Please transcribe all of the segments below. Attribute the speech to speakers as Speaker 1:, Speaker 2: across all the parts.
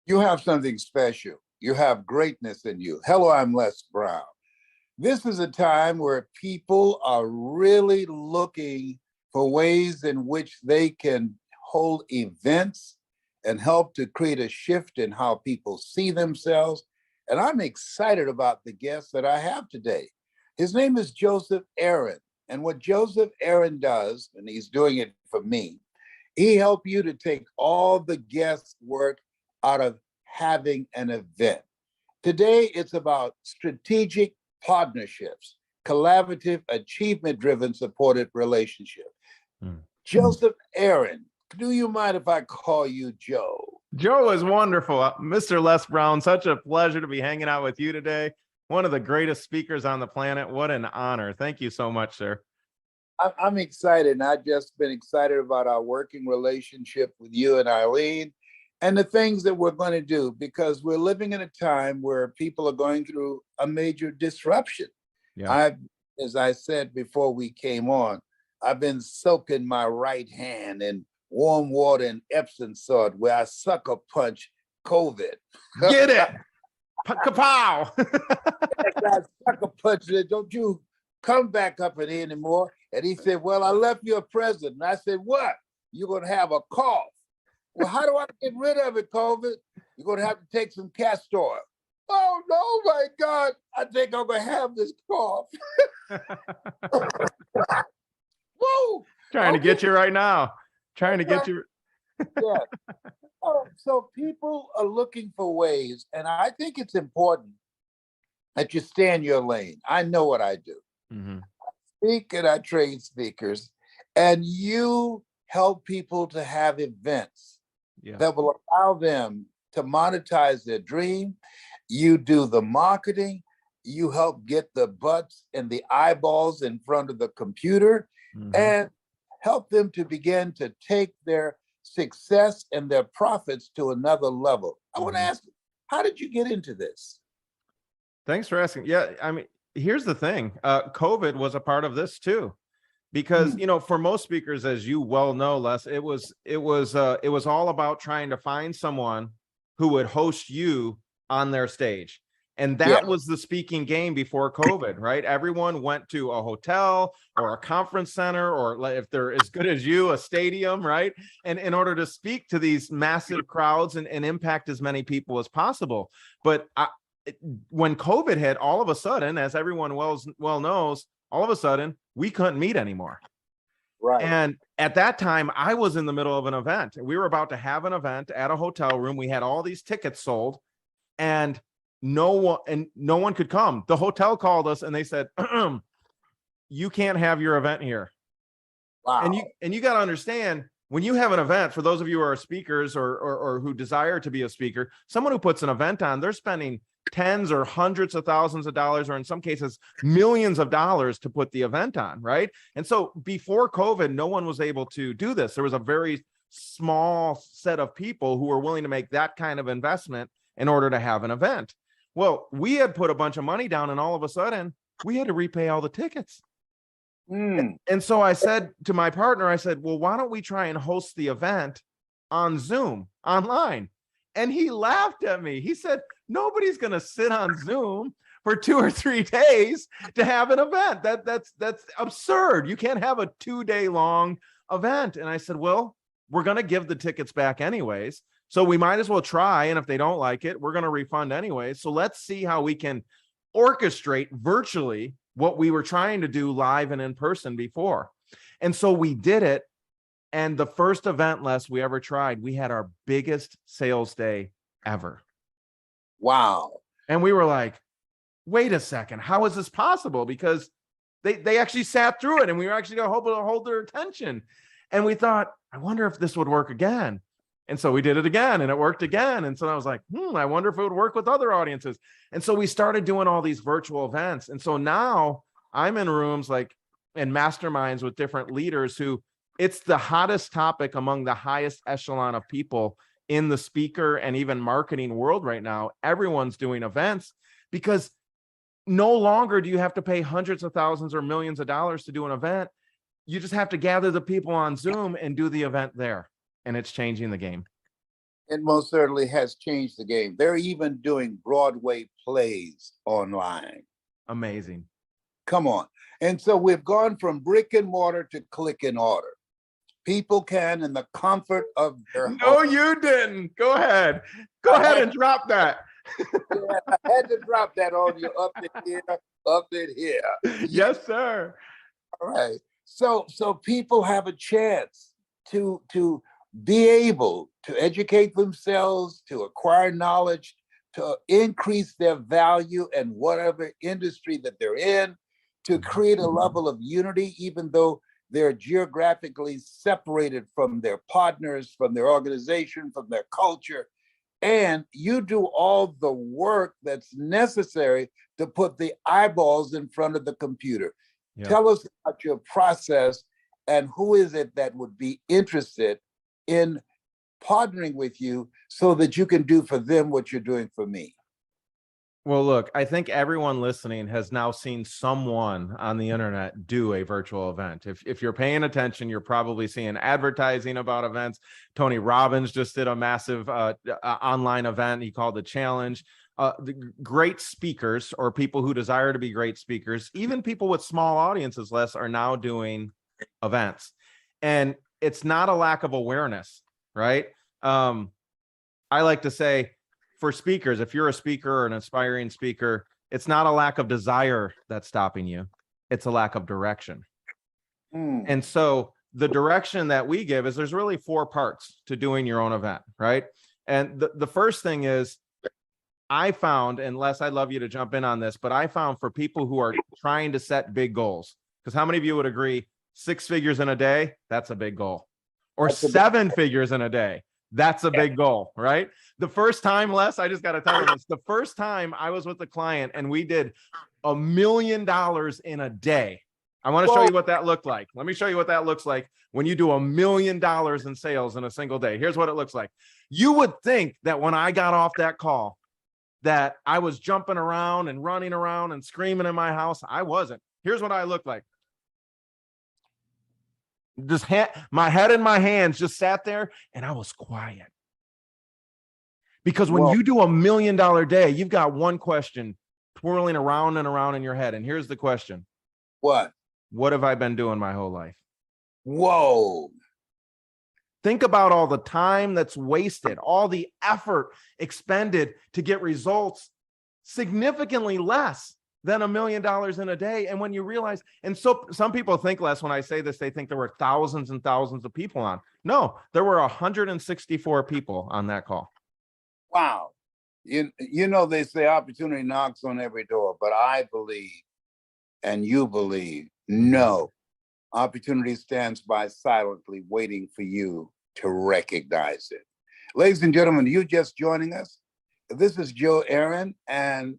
Speaker 1: You have something special. You have greatness in you. Hello, I'm Les Brown. This is a time where people are really looking for ways in which they can hold events and help to create a shift in how people see themselves. And I'm excited about the guest that I have today. His name is Joseph Aaron. And what Joseph Aaron does, and he's doing it for me, he helps you to take all the guesswork out of having an event. Today, it's about strategic partnerships, collaborative, achievement-driven, supported relationship. Joseph Aaron, do you mind if I call you Joe?
Speaker 2: Joe is wonderful. Mr. Les Brown, such a pleasure to be hanging out with you today. One of the greatest speakers on the planet. What an honor. Thank you so much, sir.
Speaker 1: I'm excited, and I've just been excited about our working relationship with you and Eileen and the things that we're going to do, because we're living in a time where people are going through a major disruption.
Speaker 2: Yeah.
Speaker 1: As I said before we came on, I've been soaking my right hand in warm water and Epsom salt where I sucker punch COVID.
Speaker 2: Get it. Kapow.
Speaker 1: I sucker punch it. Don't you come back up in here anymore. And he said, well, I left you a present. And I said, what? You're going to have a cough. Well, how do I get rid of it, COVID? You're going to have to take some castor oil. Oh, no, my God. I think I'm going to have this cough. Whoa.
Speaker 2: Trying to get you right now. Trying to get you.
Speaker 1: Yeah. So people are looking for ways, and I think it's important that you stay in your lane. I know what I do.
Speaker 2: Mm-hmm.
Speaker 1: I speak and I train speakers, and you help people to have events that will allow them to monetize their dream. You do the marketing. You help get the butts and the eyeballs in front of the computer, and help them to begin to take their success and their profits to another level. I want to ask you, how did you get into this?
Speaker 2: Thanks for asking. Yeah, I mean, here's the thing. COVID was a part of this too, because you know, for most speakers, as you well know, Les, it was all about trying to find someone who would host you on their stage. And that was the speaking game before COVID, right? Everyone went to a hotel or a conference center, or if they're as good as you, a stadium, right? And in order to speak to these massive crowds and impact as many people as possible. But when COVID hit, all of a sudden, as everyone well knows, all of a sudden, we couldn't meet anymore.
Speaker 1: Right.
Speaker 2: And at that time, I was in the middle of an event. We were about to have an event at a hotel room. We had all these tickets sold, and no one could come. The hotel called us and they said, you can't have your event here.
Speaker 1: Wow.
Speaker 2: And you got to understand, when you have an event, for those of you who are speakers or who desire to be a speaker, someone who puts an event on, they're spending tens or hundreds of thousands of dollars, or in some cases, millions of dollars to put the event on, right? And so before COVID, no one was able to do this. There was a very small set of people who were willing to make that kind of investment in order to have an event. Well, we had put a bunch of money down, and all of a sudden we had to repay all the tickets. And so I said to my partner, I said, well, why don't we try and host the event on Zoom online? And he laughed at me. He said, nobody's going to sit on Zoom for 2 or 3 days to have an event. That's absurd. You can't have a 2-day long event. And I said, well, we're going to give the tickets back anyways. So we might as well try. And if they don't like it, we're going to refund anyway. So let's see how we can orchestrate virtually what we were trying to do live and in person before. And so we did it. And the first event, Les, we ever tried, we had our biggest sales day ever.
Speaker 1: Wow.
Speaker 2: And we were like, wait a second, how is this possible? Because they actually sat through it, and we were actually going to hold their attention. And we thought, I wonder if this would work again. And so we did it again, and it worked again. And so I was like, I wonder if it would work with other audiences. And so we started doing all these virtual events. And so now I'm in rooms like in masterminds with different leaders who it's the hottest topic among the highest echelon of people in the speaker and even marketing world right now. Everyone's doing events because no longer do you have to pay hundreds of thousands or millions of dollars to do an event. You just have to gather the people on Zoom and do the event there. And it's changing the game.
Speaker 1: It most certainly has changed the game. They're even doing Broadway plays online.
Speaker 2: Amazing.
Speaker 1: Come on. And so we've gone from brick and mortar to click and order. People can, in the comfort of their
Speaker 2: No,
Speaker 1: home.
Speaker 2: you didn't. Go ahead. Go ahead and drop that.
Speaker 1: Yeah, I had to drop that on you up in here, up in here.
Speaker 2: Yes, sir.
Speaker 1: All right. So people have a chance to be able to educate themselves, to acquire knowledge, to increase their value in whatever industry that they're in, to create a level of unity, even though they're geographically separated from their partners, from their organization, from their culture. And you do all the work that's necessary to put the eyeballs in front of the computer.
Speaker 2: Yeah.
Speaker 1: Tell us about your process and who is it that would be interested in partnering with you so that you can do for them what you're doing for me.
Speaker 2: Well, look, I think everyone listening has now seen someone on the internet do a virtual event. If you're paying attention, you're probably seeing advertising about events. Tony Robbins just did a massive online event. He called the Challenge. The great speakers or people who desire to be great speakers, even people with small audiences, Les, are now doing events. And it's not a lack of awareness, right? I like to say, for speakers, if you're a speaker or an aspiring speaker, it's not a lack of desire that's stopping you. It's a lack of direction. And so the direction that we give is there's really 4 parts to doing your own event, right? And the first thing is, I found, and Les, I'd love you to jump in on this, but I found for people who are trying to set big goals, because how many of you would agree 6 figures in a day, that's a big goal, or 7 figures in a day? That's a big goal, right? The first time, Les, I just got to tell you this. The first time I was with a client and we did $1 million in a day. I want to show you what that looked like. Let me show you what that looks like when you do $1 million in sales in a single day. Here's what it looks like. You would think that when I got off that call that I was jumping around and running around and screaming in my house. I wasn't. Here's what I looked like. Just my head in my hands just sat there and I was quiet. Because when you do $1 million day, you've got one question twirling around and around in your head. And here's the question.
Speaker 1: What?
Speaker 2: What have I been doing my whole life?
Speaker 1: Whoa.
Speaker 2: Think about all the time that's wasted, all the effort expended to get results significantly less than $1 million in a day. And when you realize, and so some people think, Les, when I say this, they think there were thousands and thousands of people on. No, there were 164 people on that call.
Speaker 1: Wow. You know, they say opportunity knocks on every door, but I believe, and you believe, no. Opportunity stands by silently waiting for you to recognize it. Ladies and gentlemen, you just joining us. This is Joe Aaron, and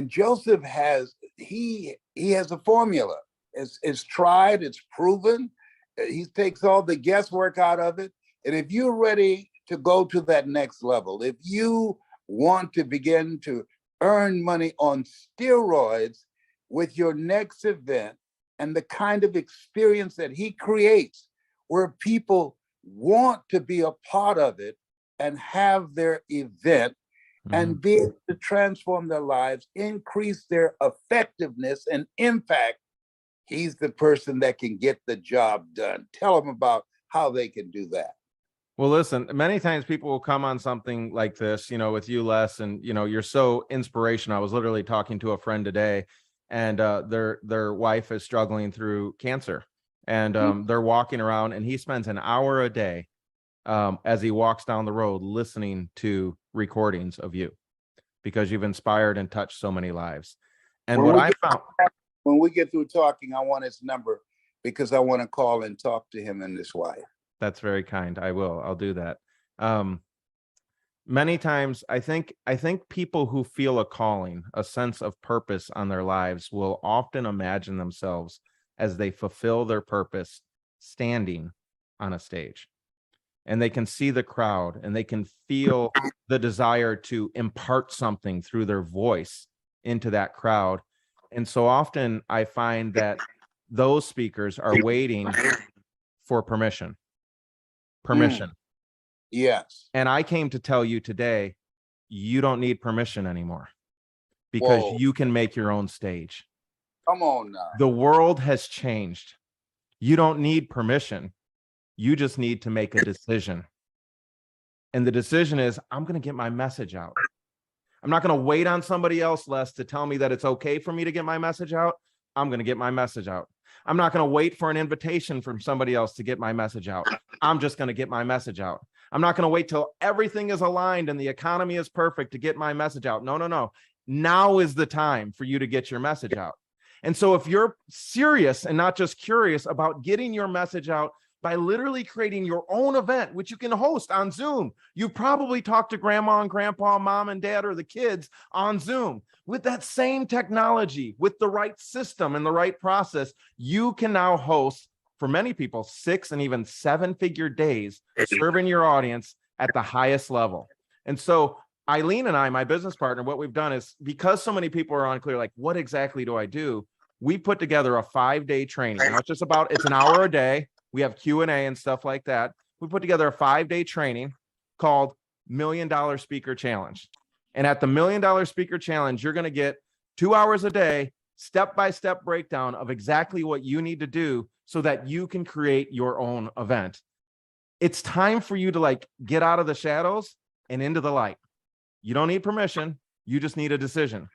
Speaker 1: Joseph has a formula. It's tried, it's proven. He takes all the guesswork out of it. And if you're ready to go to that next level, if you want to begin to earn money on steroids with your next event and the kind of experience that he creates, where people want to be a part of it and have their event and be able to transform their lives, increase their effectiveness and impact, he's the person that can get the job done. Tell them about how they can do that.
Speaker 2: Well, listen, many times people will come on something like this, with you, Les, and, you're so inspirational. I was literally talking to a friend today, and their wife is struggling through cancer, and they're walking around, and he spends an hour a day as he walks down the road listening to recordings of you, because you've inspired and touched so many lives. And when
Speaker 1: we get through talking, I want his number because I want to call and talk to him and his wife.
Speaker 2: That's very kind. I'll do that. Many times I think people who feel a calling, a sense of purpose on their lives, will often imagine themselves as they fulfill their purpose standing on a stage. And they can see the crowd and they can feel the desire to impart something through their voice into that crowd. And so often I find that those speakers are waiting for permission.
Speaker 1: Yes.
Speaker 2: And I came to tell you today, you don't need permission anymore because
Speaker 1: Whoa.
Speaker 2: you can make your own stage.
Speaker 1: Come on now.
Speaker 2: The world has changed. You don't need permission. You just need to make a decision. And the decision is, I'm going to get my message out. I'm not going to wait on somebody else, Les, to tell me that it's okay for me to get my message out. I'm going to get my message out. I'm not going to wait for an invitation from somebody else to get my message out. I'm just going to get my message out. I'm not going to wait till everything is aligned and the economy is perfect to get my message out. No, no, no. Now is the time for you to get your message out. And so if you're serious and not just curious about getting your message out by literally creating your own event, which you can host on Zoom, you probably talked to grandma and grandpa, mom and dad, or the kids on Zoom. With that same technology, with the right system and the right process, you can now host, for many people, 6 and even 7-figure days serving your audience at the highest level. And so Eileen and I, my business partner, what we've done is, because so many people are unclear, like, what exactly do I do? We put together a 5-day training. Now it's an hour a day. We have Q&A and stuff like that. We put together a 5-day training called $1 Million Speaker Challenge. And at the $1 Million Speaker Challenge, you're going to get 2 hours a day, step-by-step breakdown of exactly what you need to do so that you can create your own event. It's time for you to get out of the shadows and into the light. You don't need permission. You just need a decision.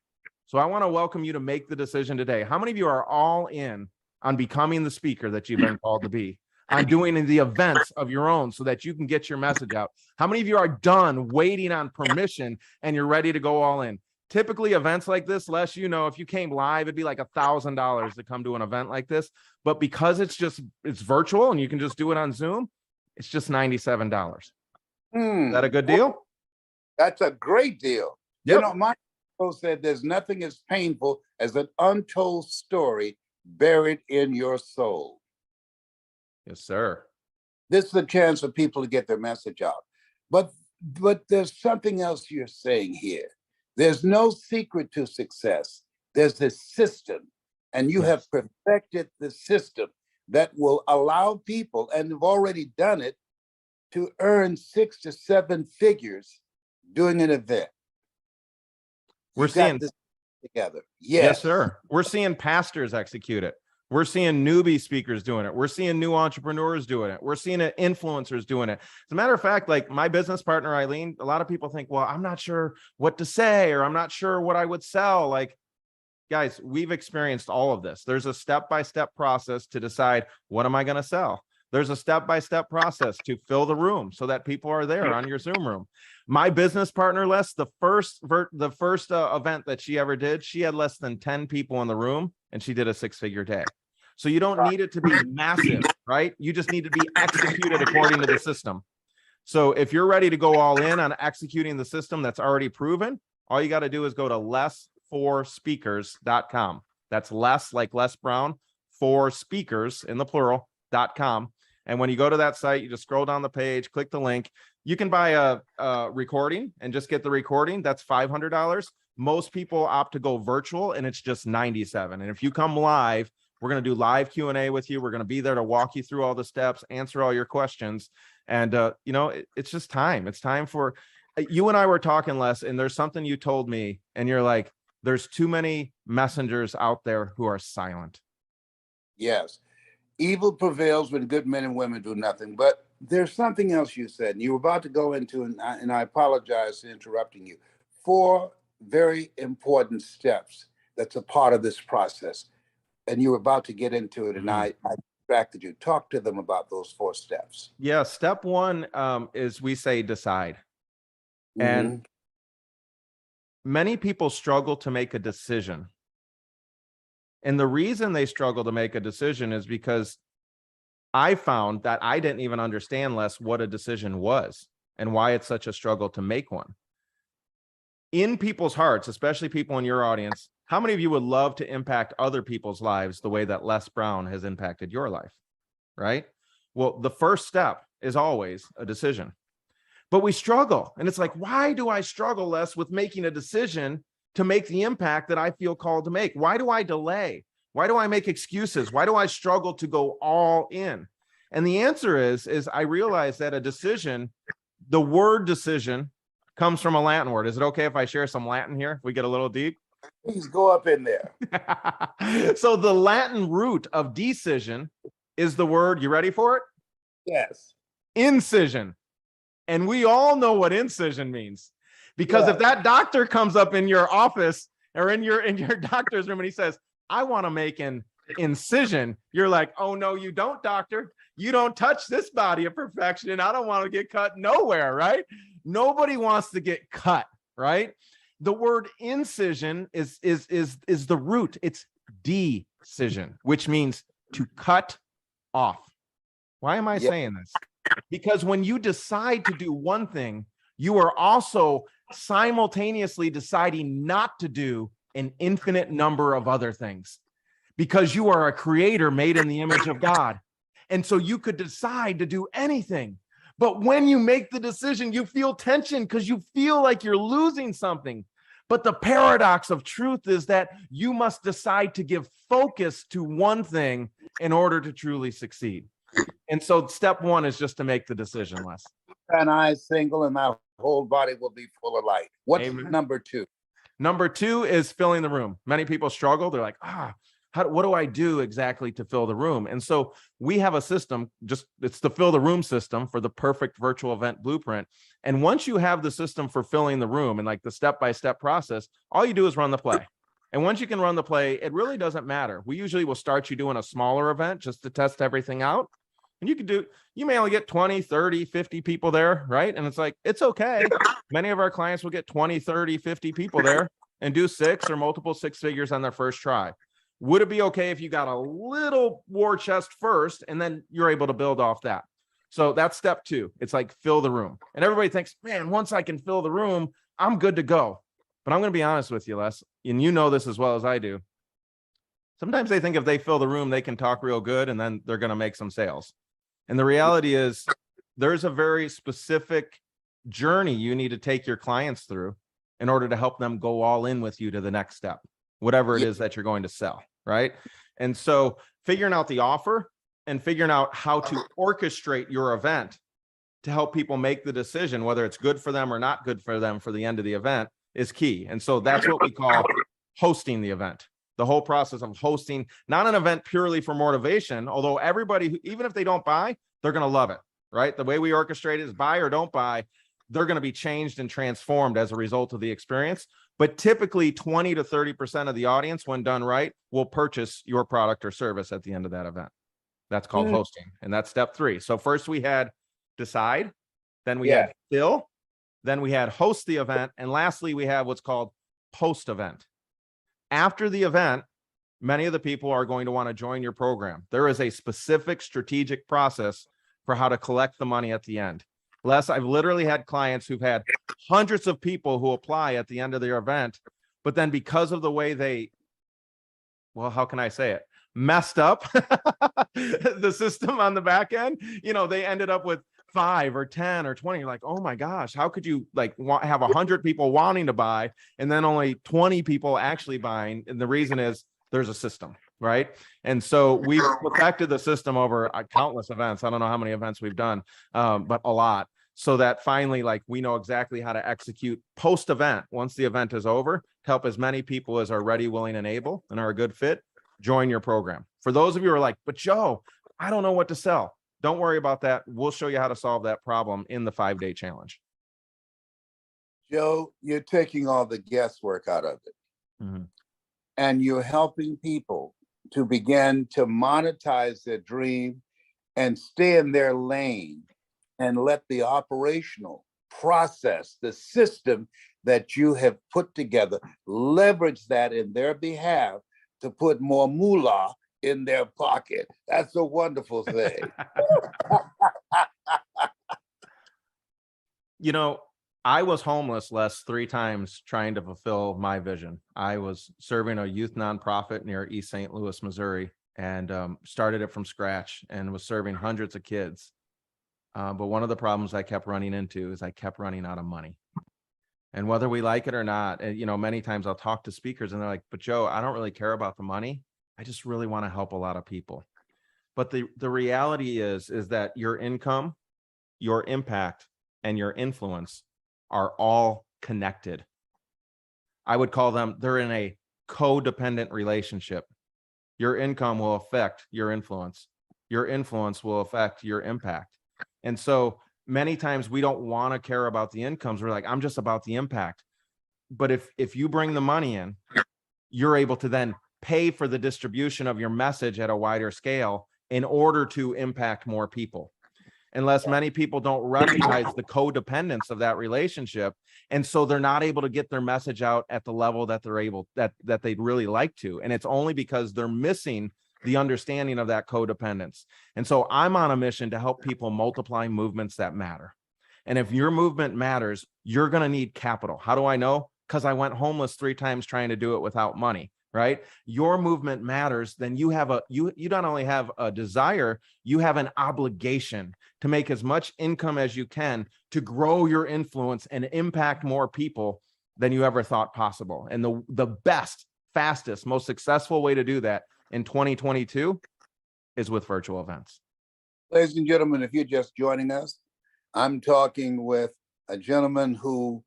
Speaker 2: So I want to welcome you to make the decision today. How many of you are all in on becoming the speaker that you've been called to be, on doing the events of your own so that you can get your message out? How many of you are done waiting on permission and you're ready to go all in? Typically events like this, Les, if you came live, it'd be like $1,000 to come to an event like this. But because it's virtual and you can just do it on Zoom, it's just $97. Is that a good deal?
Speaker 1: That's a great deal.
Speaker 2: Yep.
Speaker 1: My uncle said there's nothing as painful as an untold story buried in your soul.
Speaker 2: Yes, sir.
Speaker 1: This is a chance for people to get their message out. But there's something else you're saying here. There's no secret to success. There's this system, and you have perfected the system that will allow people, and have already done it, to earn 6 to 7 figures doing an event.
Speaker 2: We're seeing
Speaker 1: this together.
Speaker 2: Yes, sir. We're seeing pastors execute it. We're seeing newbie speakers doing it. We're seeing new entrepreneurs doing it. We're seeing influencers doing it. As a matter of fact, my business partner, Eileen, a lot of people think, well, I'm not sure what to say, or I'm not sure what I would sell. Guys, we've experienced all of this. There's a step-by-step process to decide, what am I going to sell? There's a step-by-step process to fill the room so that people are there on your Zoom room. My business partner, Les, the first event that she ever did, she had less than 10 people in the room, and she did a 6-figure day. So you don't need it to be massive, right? You just need to be executed according to the system. So if you're ready to go all in on executing the system that's already proven, all you got to do is go to less4speakers.com. That's less, like Les Brown, 4 speakers in the plural.com. And when you go to that site, you just scroll down the page, click the link. You can buy a recording and just get the recording. That's $500. Most people opt to go virtual, and it's just $97. And if you come live, we're going to do live Q&A with you. We're going to be there to walk you through all the steps, answer all your questions. And, it's just time. It's time for you. And I were talking, Les, and there's something you told me, and you're like, there's too many messengers out there who are silent.
Speaker 1: Yes. Evil prevails when good men and women do nothing. But there's something else you said, and you were about to go into, and I apologize for interrupting you, 4 very important steps that's a part of this process. And you were about to get into it, and I distracted you. Talk to them about those 4 steps.
Speaker 2: Yeah. Step 1 is, we say, decide. And many people struggle to make a decision. And the reason they struggle to make a decision is because I found that I didn't even understand, Les, what a decision was and why it's such a struggle to make one. In people's hearts, especially people in your audience, how many of you would love to impact other people's lives the way that Les Brown has impacted your life, right? Well, the first step is always a decision. But we struggle. And it's like, why do I struggle, Les, with making a decision to make the impact that I feel called to make? Why do I delay? Why do I make excuses? Why do I struggle to go all in? And the answer is I realize that a decision the word decision comes from a Latin word. Is it okay if I share some Latin here? If we get a little deep.
Speaker 1: Please go up in there.
Speaker 2: So the Latin root of decision is the word, you ready for it?
Speaker 1: Yes.
Speaker 2: Incision. And we all know what incision means. Because
Speaker 1: Yes.
Speaker 2: if that doctor comes up in your office or in your doctor's room and he says, I want to make an incision, you're like, oh no, you don't, doctor. You don't touch this body of perfection, and I don't want to get cut nowhere, right? Nobody wants to get cut, right? The word incision is the root. It's decision, which means to cut off. Why am I saying this? Because when you decide to do one thing, you are also simultaneously deciding not to do an infinite number of other things, because you are a creator made in the image of God. And so you could decide to do anything. But when you make the decision, you feel tension because you feel like you're losing something. But the paradox of truth is that you must decide to give focus to one thing in order to truly succeed. And so step one is just to make the decision, Les.
Speaker 1: And I single, and my whole body will be full of light. What's
Speaker 2: Amen.
Speaker 1: number two?
Speaker 2: Number two is filling the room. Many people struggle. They're like, what do I do exactly to fill the room? And so we have a system, it's the fill the room system for the perfect virtual event blueprint. And once you have the system for filling the room and like the step-by-step process, all you do is run the play. And once you can run the play, it really doesn't matter. We usually will start you doing a smaller event just to test everything out. And you may only get 20, 30, 50 people there, right? And it's like, it's okay. Many of our clients will get 20, 30, 50 people there and do 6 or multiple 6 figures on their first try. Would it be okay if you got a little war chest first and then you're able to build off that? So that's step two. It's like fill the room. And everybody thinks, man, once I can fill the room, I'm good to go. But I'm going to be honest with you, Les, and you know this as well as I do. Sometimes they think if they fill the room, they can talk real good and then they're going to make some sales. And the reality is there's a very specific journey you need to take your clients through in order to help them go all in with you to the next step, whatever it is that you're going to sell, right? And so figuring out the offer and figuring out how to orchestrate your event to help people make the decision, whether it's good for them or not good for them for the end of the event, is key. And so that's what we call hosting the event. The whole process of hosting, not an event purely for motivation, although everybody, even if they don't buy, they're going to love it, right? The way we orchestrate it is buy or don't buy, they're going to be changed and transformed as a result of the experience. But typically 20 to 30% of the audience, when done right, will purchase your product or service at the end of that event. That's called hosting. And that's step 3. So first we had decide, then we had fill, then we had host the event, and lastly, we have what's called post event. After the event, many of the people are going to want to join your program. There is a specific strategic process for how to collect the money at the end. Les, I've literally had clients who've had hundreds of people who apply at the end of their event, but then because of the way they, well, how can I say it? Messed up the system on the back end, they ended up with 5 or 10 or 20. You're like, oh my gosh, how could you have 100 people wanting to buy and then only 20 people actually buying? And the reason is there's a system, right? And so we've perfected the system over countless events. I don't know how many events we've done, but a lot. So that finally, we know exactly how to execute post-event once the event is over, to help as many people as are ready, willing, and able and are a good fit join your program. For those of you who are like, but Joe, I don't know what to sell. Don't worry about that. We'll show you how to solve that problem in the 5-day challenge.
Speaker 1: Joe, you're taking all the guesswork out of it.
Speaker 2: Mm-hmm.
Speaker 1: And you're helping people to begin to monetize their dream and stay in their lane and let the operational process, the system that you have put together, leverage that in their behalf to put more moolah in their pocket. That's a wonderful thing.
Speaker 2: I was homeless, Les, 3 times trying to fulfill my vision. I was serving a youth nonprofit near East St. Louis, Missouri, and started it from scratch and was serving hundreds of kids. But one of the problems I kept running into is I kept running out of money. And whether we like it or not, many times I'll talk to speakers and they're like, but Joe, I don't really care about the money. I just really want to help a lot of people. But the reality is that your income, your impact and your influence are all connected. I would call them, they're in a codependent relationship. Your income will affect your influence. Your influence will affect your impact. And so many times we don't want to care about the incomes. We're like, I'm just about the impact. But if you bring the money in, you're able to then pay for the distribution of your message at a wider scale in order to impact more people. Unless many people don't recognize the codependence of that relationship. And so they're not able to get their message out at the level that they're able, that they'd really like to. And it's only because they're missing the understanding of that codependence. And so I'm on a mission to help people multiply movements that matter. And if your movement matters, you're going to need capital. How do I know? Because I went homeless 3 times trying to do it without money, right? Your movement matters. Then you have you not only have a desire, you have an obligation to make as much income as you can to grow your influence and impact more people than you ever thought possible. And the best, fastest, most successful way to do that in 2022 is with virtual events.
Speaker 1: Ladies and gentlemen, if you're just joining us, I'm talking with a gentleman who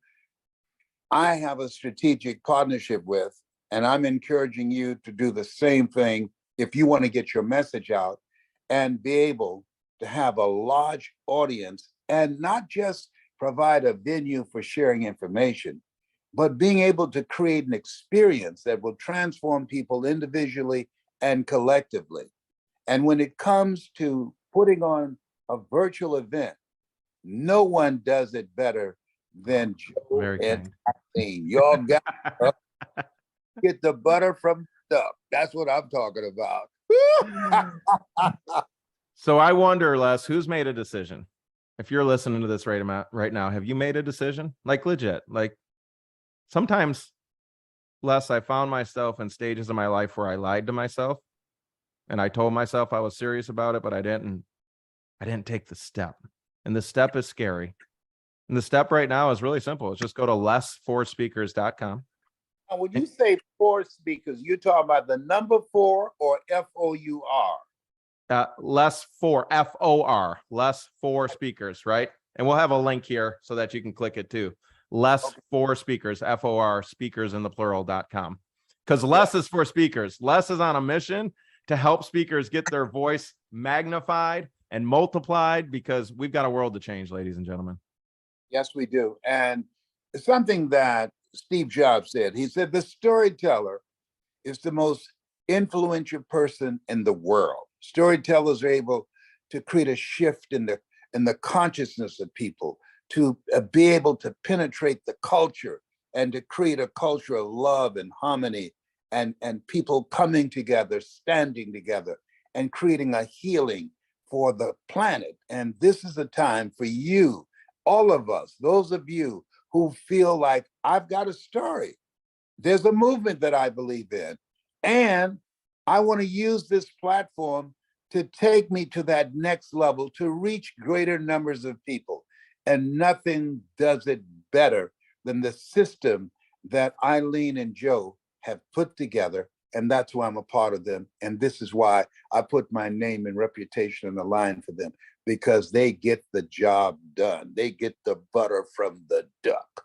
Speaker 1: I have a strategic partnership with, and I'm encouraging you to do the same thing if you want to get your message out and be able to have a large audience and not just provide a venue for sharing information, but being able to create an experience that will transform people individually and collectively. And when it comes to putting on a virtual event, no one does it better than Joe and Kathleen. Y'all got get the butter from the duck. That's what I'm talking about.
Speaker 2: So I wonder, Les, who's made a decision? If you're listening to this right now, have you made a decision? Like legit, like sometimes, Les, I found myself in stages of my life where I lied to myself and I told myself I was serious about it, but I didn't take the step. And the step is scary. And the step right now is really simple. It's just go to less4speakers.com.
Speaker 1: When you say 4 speakers, you're talking about the number 4 or FOUR?
Speaker 2: Less4, FOR, less4 speakers, right? And we'll have a link here so that you can click it too. Less4 speakers, FOR, speakers in the plural.com. Because less is for speakers. Less is on a mission to help speakers get their voice magnified and multiplied, because we've got a world to change, ladies and gentlemen.
Speaker 1: Yes, we do. And it's something that Steve Jobs said. He said, the storyteller is the most influential person in the world. Storytellers are able to create a shift in the consciousness of people, to be able to penetrate the culture and to create a culture of love and harmony and people coming together, standing together and creating a healing for the planet. And this is a time for you, all of us, those of you who feel like I've got a story. There's a movement that I believe in, and I want to use this platform to take me to that next level, to reach greater numbers of people. And nothing does it better than the system that Eileen and Joe have put together. And that's why I'm a part of them. And this is why I put my name and reputation on the line for them, because they get the job done. They get the butter from the duck.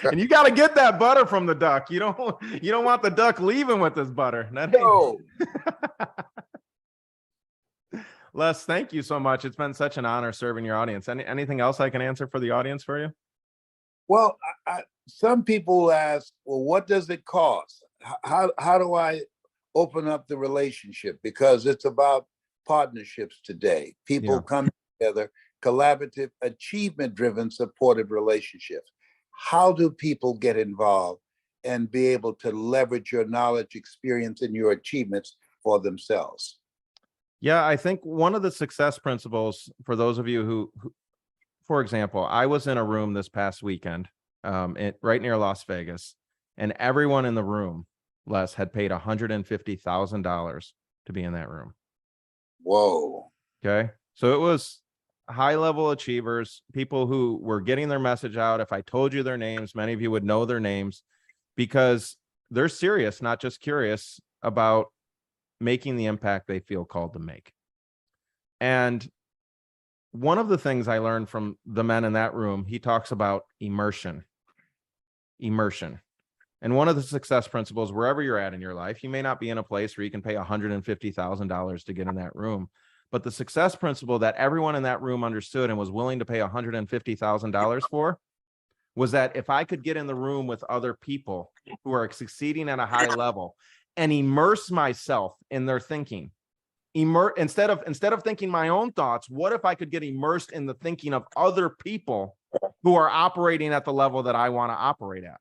Speaker 2: And you got to get that butter from the duck. You don't want the duck leaving with this butter.
Speaker 1: No.
Speaker 2: Les, thank you so much. It's been such an honor serving your audience. Anything else I can answer for the audience for you?
Speaker 1: Well, some people ask, well, what does it cost? How do I open up the relationship? Because it's about partnerships today. People come together, collaborative, achievement-driven, supportive relationships. How do people get involved and be able to leverage your knowledge, experience, and your achievements for themselves?
Speaker 2: Yeah, I think one of the success principles for those of you who, for example, I was in a room this past weekend, right near Las Vegas, and everyone in the room, Les, had paid $150,000 to be in that room.
Speaker 1: Whoa.
Speaker 2: Okay. So it was high-level achievers, people who were getting their message out. If I told you their names, many of you would know their names, because they're serious, not just curious about making the impact they feel called to make. And one of the things I learned from the men in that room, he talks about immersion. And one of the success principles, wherever you're at in your life, you may not be in a place where you can pay $150,000 to get in that room. But the success principle that everyone in that room understood and was willing to pay $150,000 for was that if I could get in the room with other people who are succeeding at a high level and immerse myself in their thinking, instead of thinking my own thoughts, what if I could get immersed in the thinking of other people who are operating at the level that I want to operate at?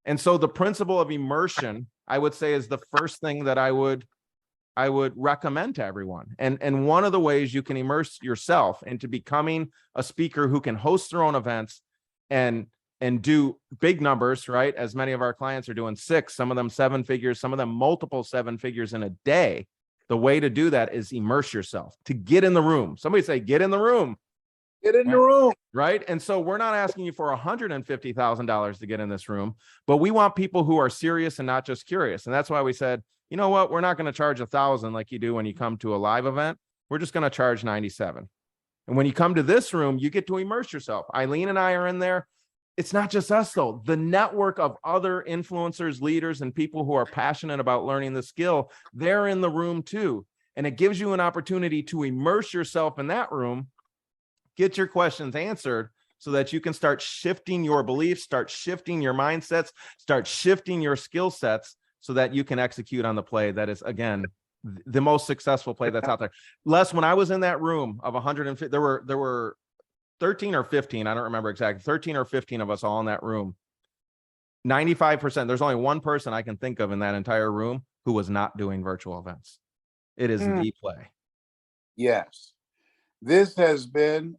Speaker 2: And so the principle of immersion, I would say, is the first thing that I would recommend to everyone. And one of the ways you can immerse yourself into becoming a speaker who can host their own events and do big numbers, right? As many of our clients are doing 6, some of them 7 figures, some of them multiple 7 figures in a day. The way to do that is immerse yourself, to get in the room. Somebody say, get in the room.
Speaker 1: Get in the room.
Speaker 2: Right. And so we're not asking you for $150,000 to get in this room, but we want people who are serious and not just curious. And that's why we said, you know what, we're not going to charge $1,000 like you do when you come to a live event. We're just going to charge $97. And when you come to this room, you get to immerse yourself. Eileen and I are in there. It's not just us, though. The network of other influencers, leaders, and people who are passionate about learning the skill, they're in the room too. And it gives you an opportunity to immerse yourself in that room, get your questions answered so that you can start shifting your beliefs, start shifting your mindsets, start shifting your skill sets so that you can execute on the play that is, again, the most successful play that's out there. Les, when I was in that room of 150, there were 13 or 15, I don't remember exactly, 13 or 15 of us all in that room. 95%, there's only one person I can think of in that entire room who was not doing virtual events. It is the play.
Speaker 1: Yes. This has been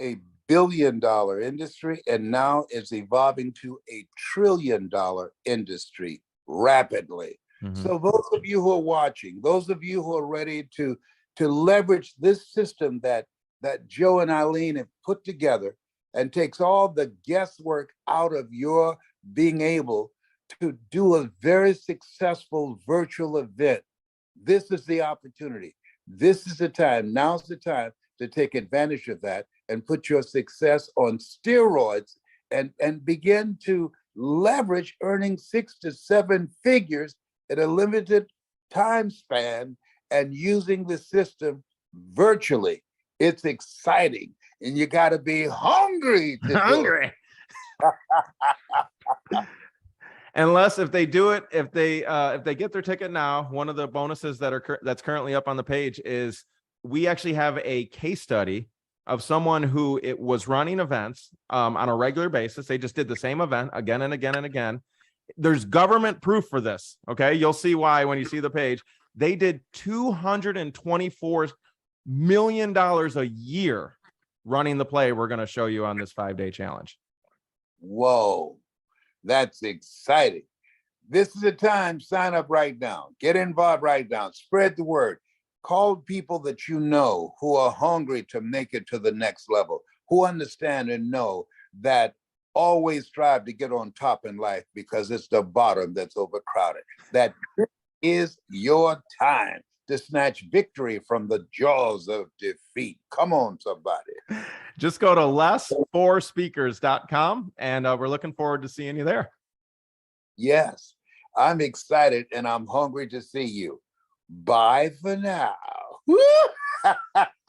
Speaker 1: a billion-dollar industry, and now it's evolving to a trillion-dollar industry rapidly. So those of you who are watching, those of you who are ready to leverage this system that Joe and Eileen have put together and takes all the guesswork out of your being able to do a very successful virtual event, this is the opportunity. This is the time. Now's the time to take advantage of that and put your success on steroids and begin to leverage earning 6 to 7 figures in a limited time span and using the system virtually. It's exciting, and you got to be hungry to
Speaker 2: hungry. Unless if they do it, if they get their ticket now, one of the bonuses that's currently up on the page is we actually have a case study of someone who was running events on a regular basis. They just did the same event again and again and again. There's government proof for this. Okay, you'll see why when you see the page. They did $224 million a year running the play we're going to show you on this 5-day challenge.
Speaker 1: Whoa, that's exciting. This is the time. Sign up right now. Get involved right now. Spread the word. Call people that you know who are hungry to make it to the next level, who understand and know that always strive to get on top in life because it's the bottom that's overcrowded. That is your time to snatch victory from the jaws of defeat. Come on, somebody.
Speaker 2: Just go to less4speakers.com and we're looking forward to seeing you there.
Speaker 1: Yes, I'm excited and I'm hungry to see you. Bye for now.